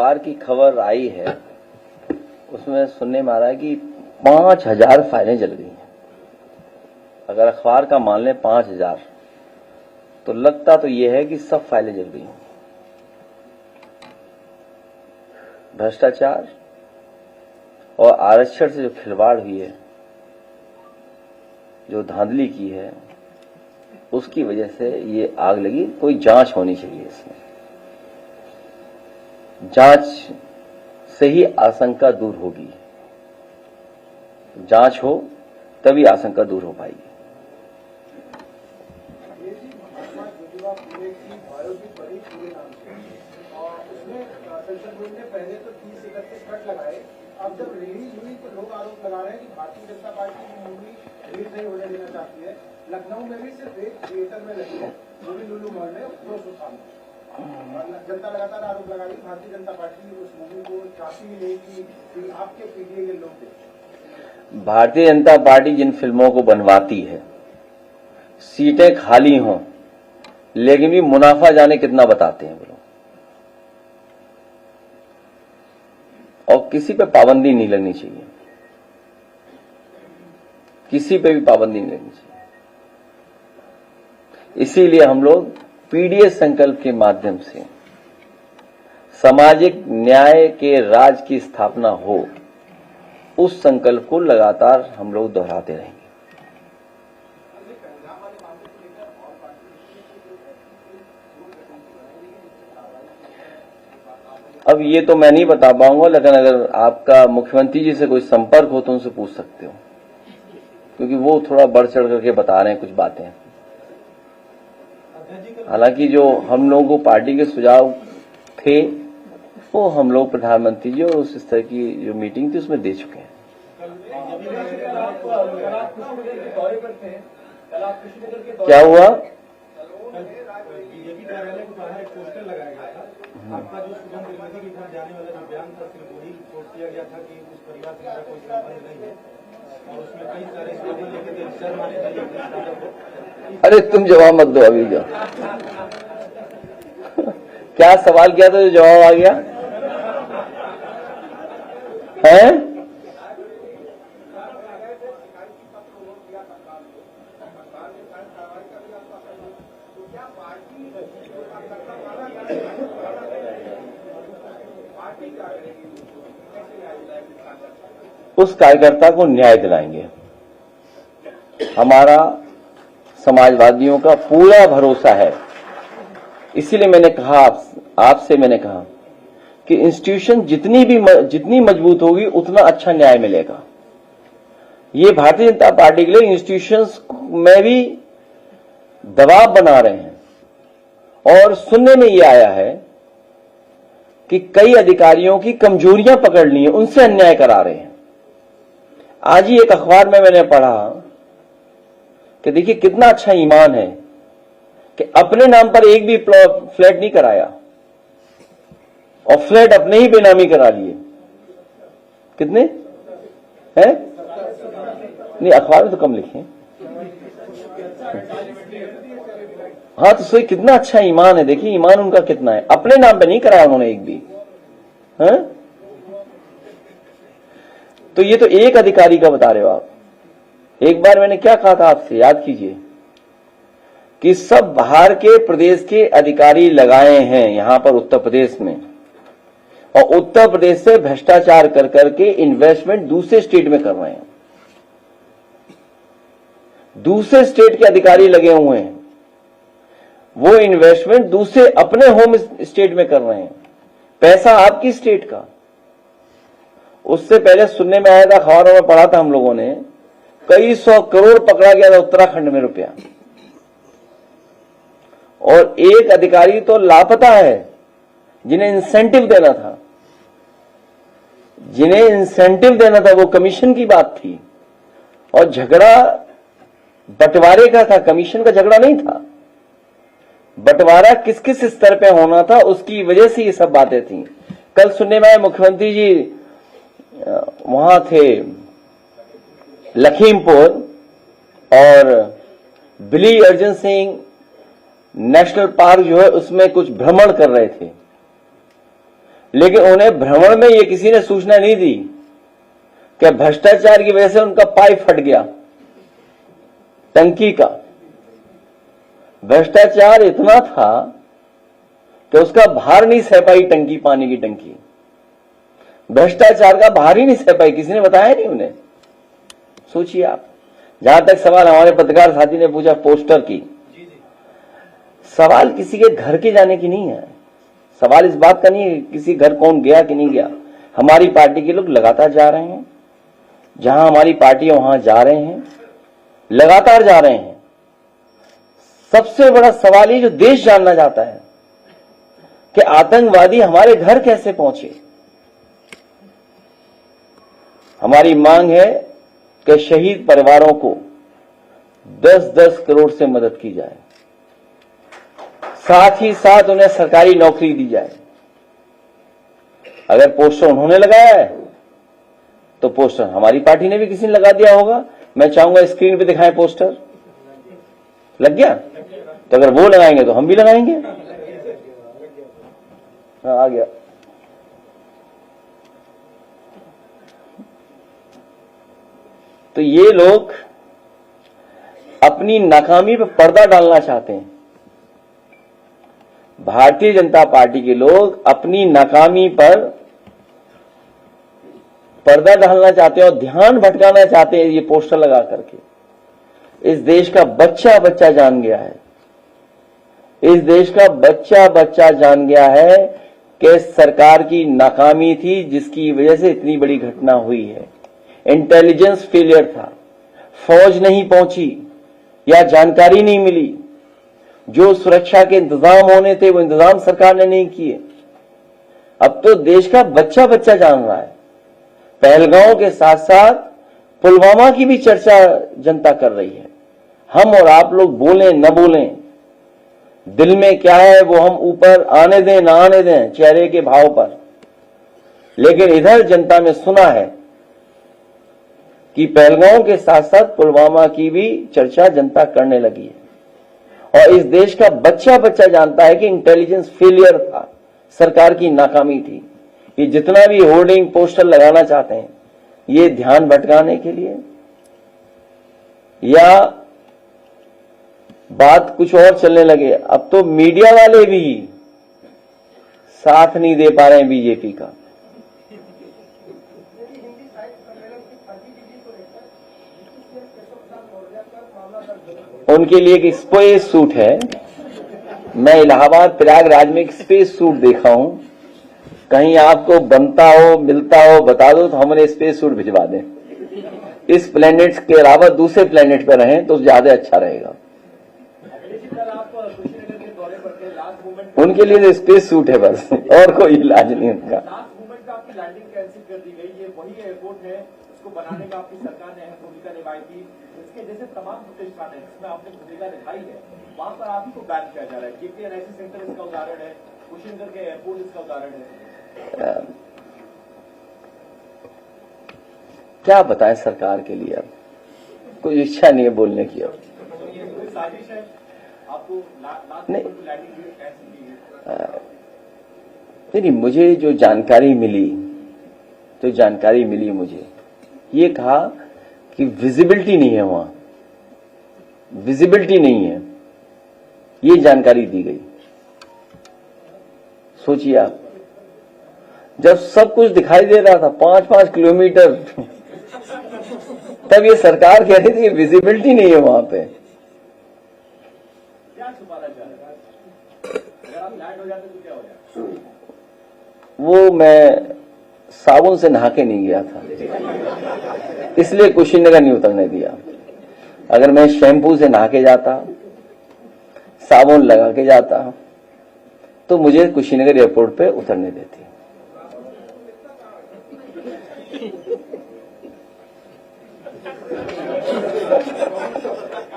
अखबार की खबर आई है उसमें सुनने में आ रहा है कि 5000 फाइलें जल गई हैं। अगर अखबार का मान लें 5000 तो लगता तो यह है कि सब फाइलें जल गई हैं। भ्रष्टाचार और आरक्षण से जो खिलवाड़ हुई है, जो धांधली की है, उसकी वजह से ये आग लगी। कोई जांच होनी चाहिए इसमें। जांच से ही आशंका दूर होगी। जांच हो तभी आशंका दूर हो पाएगी। पहले तो 30-31 कट लगाए, अब जब रिलीज हुई तो लोग आरोप लगा रहे हैं कि भारतीय जनता पार्टी की मूवी रिलीज नहीं होने देना चाहती है। लखनऊ में भी सिर्फ एक थिएटर में लगी है, वो भी लुलु मॉल में 200 साल में। जनता लगातार आरोप लगा रही, भारतीय जनता पार्टी उस मूवी को चाहती ही नहीं कि आपके पीडीए के लोग देखें। भारतीय जनता पार्टी जिन फिल्मों को बनवाती है, सीटें खाली हों, लेकिन भी मुनाफा जाने कितना बताते हैं वो लोग। और किसी पे पाबंदी नहीं लगनी चाहिए, किसी पे भी पाबंदी नहीं लगनी चाहिए। इसीलिए हम लोग पीडीए संकल्प के माध्यम से सामाजिक न्याय के राज की स्थापना हो, उस संकल्प को लगातार हम लोग दोहराते रहेंगे। अब ये तो मैं नहीं बता पाऊंगा, लेकिन अगर आपका मुख्यमंत्री जी से कोई संपर्क हो तो उनसे पूछ सकते हो, क्योंकि वो थोड़ा बढ़ चढ़ करके बता रहे हैं कुछ बातें। हालांकि जो हम लोगों को पार्टी के सुझाव थे वो हम लोग प्रधानमंत्री जी और उस तरह की जो मीटिंग थी उसमें दे चुके हैं। क्या हुआ? आपका जो सुगम त्रिपाठी के घर जाने वाला जो बयान था, सिर्फ वही पोस्ट किया गया था कि उस परिवार से मेरा कोई संबंध नहीं है, और उसमें कई सारे स्लोगन लिखे थे, शर्म आने चाहिए। अरे तुम जवाब मत दो अभी। जो क्या सवाल किया था जो जवाब आ गया है? उस कार्यकर्ता को न्याय दिलाएंगे। हमारा समाजवादियों का पूरा भरोसा है। इसीलिए मैंने कहा, आपसे मैंने कहा कि इंस्टीट्यूशन जितनी मजबूत होगी उतना अच्छा न्याय मिलेगा। ये भारतीय जनता पार्टी के लिए इंस्टीट्यूशंस में भी दबाव बना रहे हैं, और सुनने में ये आया है कि कई अधिकारियों की कमजोरियां पकड़ ली हैं, उनसे अन्याय करा रहे हैं। आज ही एक अखबार में मैंने पढ़ा कि देखिए कितना अच्छा ईमान है कि अपने नाम पर एक भी फ्लैट नहीं कराया और फ्लैट अपने ही बेनामी करा लिए। कितने हैं? नहीं, अखबार में तो कम लिखे। हाँ, तो सही, कितना अच्छा ईमान है। देखिए ईमान उनका कितना है, अपने नाम पे नहीं कराया उन्होंने एक भी। हैं? तो ये तो एक अधिकारी का बता रहे हो आप। एक बार मैंने क्या कहा था आपसे, याद कीजिए, कि सब बाहर के प्रदेश के अधिकारी लगाए हैं यहां पर उत्तर प्रदेश में, और उत्तर प्रदेश से भ्रष्टाचार कर करके इन्वेस्टमेंट दूसरे स्टेट में कर रहे हैं। दूसरे स्टेट के अधिकारी लगे हुए हैं, वो इन्वेस्टमेंट दूसरे अपने होम स्टेट में कर रहे हैं, पैसा आपकी स्टेट का। उससे पहले सुनने में आया था, अखबारों में पढ़ा था हम लोगों ने, कई 100 करोड़ पकड़ा गया था उत्तराखंड में रुपया, और एक अधिकारी तो लापता है जिन्हें इंसेंटिव देना था। जिन्हें इंसेंटिव देना था वो कमीशन की बात थी, और झगड़ा बंटवारे का था, कमीशन का झगड़ा नहीं था। बंटवारा किस किस स्तर पे होना था, उसकी वजह से ये सब बातें थी। कल सुनने में आए मुख्यमंत्री जी वहां थे लखीमपुर, और बिली अर्जुन सिंह नेशनल पार्क जो है उसमें कुछ भ्रमण कर रहे थे। लेकिन उन्हें भ्रमण में ये किसी ने सूचना नहीं दी कि भ्रष्टाचार की वजह से उनका पाइप फट गया टंकी का। भ्रष्टाचार इतना था कि उसका भार नहीं सह पाई टंकी, पानी की टंकी। भ्रष्टाचार का भार ही नहीं सह पाई, किसी ने बताया नहीं उन्हें। सोचिए आप। जहां तक सवाल हमारे पत्रकार साथी ने पूछा पोस्टर की, सवाल किसी के घर के जाने की नहीं है। सवाल इस बात का नहीं है किसी घर कौन गया कि नहीं गया। हमारी पार्टी के लोग लगातार जा रहे हैं, जहां हमारी पार्टी है वहां जा रहे हैं, लगातार जा रहे हैं। सबसे बड़ा सवाल ये जो देश जानना चाहता है कि आतंकवादी हमारे घर कैसे पहुंचे। हमारी मांग है कि शहीद परिवारों को 10-10 करोड़ से मदद की जाए, साथ ही साथ उन्हें सरकारी नौकरी दी जाए। अगर पोस्टर उन्होंने लगाया है तो पोस्टर हमारी पार्टी ने भी किसी ने लगा दिया होगा। मैं चाहूंगा स्क्रीन पे दिखाएं पोस्टर। लग गया? तो अगर वो लगाएंगे तो हम भी लगाएंगे। हाँ, आ गया। तो ये लोग अपनी नाकामी पर पर्दा डालना चाहते हैं। भारतीय जनता पार्टी के लोग अपनी नाकामी पर पर्दा डालना चाहते हैं और ध्यान भटकाना चाहते हैं ये पोस्टर लगा करके। इस देश का बच्चा बच्चा जान गया है, इस देश का बच्चा बच्चा जान गया है कि सरकार की नाकामी थी जिसकी वजह से इतनी बड़ी घटना हुई है। इंटेलिजेंस फेलियर था, फौज नहीं पहुंची या जानकारी नहीं मिली, जो सुरक्षा के इंतजाम होने थे वो इंतजाम सरकार ने नहीं किए। अब तो देश का बच्चा बच्चा जान रहा है। पहलगांव के साथ साथ पुलवामा की भी चर्चा जनता कर रही है। हम और आप लोग बोलें न बोलें, दिल में क्या है वो हम ऊपर आने दें ना आने दें चेहरे के भाव पर, लेकिन इधर जनता में सुना है कि पहलगांव के साथ साथ पुलवामा की भी चर्चा जनता करने लगी है। और इस देश का बच्चा बच्चा जानता है कि इंटेलिजेंस फेलियर था, सरकार की नाकामी थी। ये जितना भी होर्डिंग पोस्टर लगाना चाहते हैं ये ध्यान भटकाने के लिए या बात कुछ और चलने लगे। अब तो मीडिया वाले भी साथ नहीं दे पा रहे हैं बीजेपी का। उनके लिए एक स्पेस सूट है। मैं इलाहाबाद प्रयागराज में एक स्पेस सूट देखा हूं, कहीं आपको बनता हो मिलता हो बता दो तो हम उन्हें स्पेस सूट भिजवा दें। इस प्लेनेट के अलावा दूसरे प्लेनेट पर रहें तो ज्यादा अच्छा रहेगा। उनके लिए तो स्पेस सूट है बस, और कोई इलाज नहीं उनका। बनाने का आपकी सरकार ने अहम भूमिका निभाई थी। इसके जैसे तमाम प्रतिष्ठान है जिसमें आपने भूमिका निभाई है, वहां पर आप ही को बैन किया जा रहा है। KPNIC सेंटर इसका उदाहरण है, कुशीनगर के एयरपोर्ट इसका उदाहरण है। क्या बताएं सरकार के लिए, अब कोई इच्छा नहीं है बोलने की। अब साजिश है आपको नहीं, मुझे जो जानकारी मिली मुझे ये कहा कि विजिबिलिटी नहीं है, वहां विजिबिलिटी नहीं है, ये जानकारी दी गई। सोचिए आप, जब सब कुछ दिखाई दे रहा था 5-5 किलोमीटर, तब ये सरकार कह रही थी विजिबिलिटी नहीं है वहां पे। क्या छुपाना चाह रहे हैं? अगर आप लैंड हो जाते तो क्या हो जाए? वो मैं साबुन से नहा के नहीं गया था, इसलिए कुशीनगर नहीं उतरने दिया। अगर मैं शैम्पू से नहा के जाता, साबुन लगा के जाता, तो मुझे कुशीनगर एयरपोर्ट पे उतरने देती।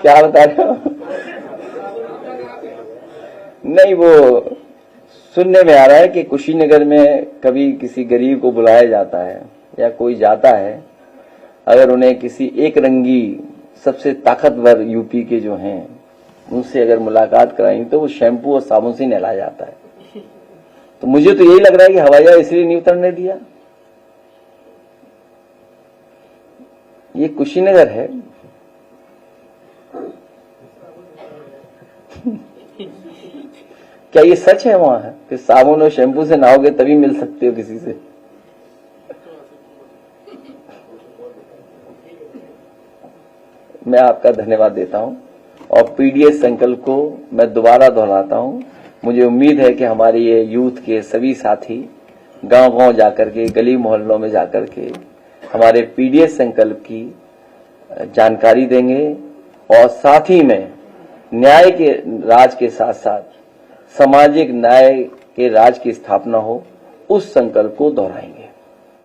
क्या बता रहे हो? नहीं, वो सुनने में आ रहा है कि कुशीनगर में कभी किसी गरीब को बुलाया जाता है या कोई जाता है, अगर उन्हें किसी एक रंगी सबसे ताकतवर यूपी के जो हैं उनसे अगर मुलाकात कराई तो वो शैम्पू और साबुन से नहलाया जाता है। तो मुझे तो यही लग रहा है कि हवाई जहाज इसलिए नहीं उतरने दिया। ये कुशीनगर है। क्या ये सच है वहां है कि साबुन और शैम्पू से नहाओगे तभी मिल सकते हो किसी से? मैं आपका धन्यवाद देता हूं और पीडीएस संकल्प को मैं दोबारा दोहराता हूं। मुझे उम्मीद है कि हमारे ये यूथ के सभी साथी गांव-गांव जाकर के, गली मोहल्लों में जाकर के हमारे पीडीएस संकल्प की जानकारी देंगे और साथ ही में न्याय के राज के साथ साथ सामाजिक न्याय के राज की स्थापना हो, उस संकल्प को दोहराएंगे।